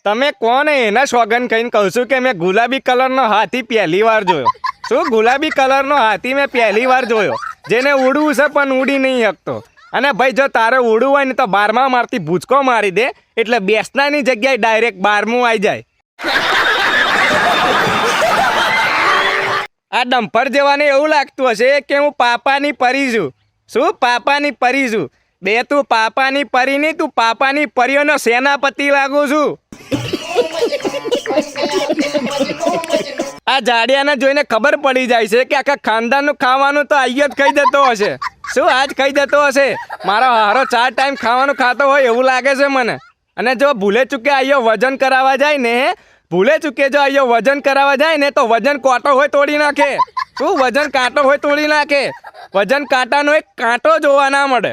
તમે કોણ એના સોગન કહીને કહું છું કે મેં ગુલાબી કલરનો હાથી પહેલી વાર જોયો. શું ગુલાબી કલરનો હાથી મેં પહેલી વાર જોયો, જેને ઉડવું છે પણ ઉડી નહીં શકતો. અને ભાઈ જો તારે ઉડવું હોય ને તો 12મા માળથી ભૂચકો મારી દે, એટલે બેસનાની જગ્યાએ ડાયરેક્ટ 12મું આવી જાય. આ ડમ્પર જેવાને એવું લાગતું હશે કે હું પાપાની પરી છું. શું પાપાની પરી છું? બે તું પાપાની પરી નહીં, તું પાપાની પરીઓનો સેનાપતિ લાગુ છું. આ જાડિયાને જોઈને ખબર પડી જાય છે કે આખા ખાનદાનનું ખાવાનું તો આઈયો જ ખાઈ જતો હશે. શું આજ ખાઈ જતો હશે? મારો હારો 4 ટાઈમ ખાવાનું ખાતો હોય એવું લાગે છે મને. અને જો ભૂલે ચૂકે આઈયો વજન કરાવવા જાય ને, ભૂલે ચૂકે જો આઈયો વજન કરાવવા જાય ને, તો વજન કાંટો હોય તોડી નાખે. શું વજન કાંટો હોય તોડી નાખે? વજન કાંટાનો એક કાંટો જોવા ના મળે.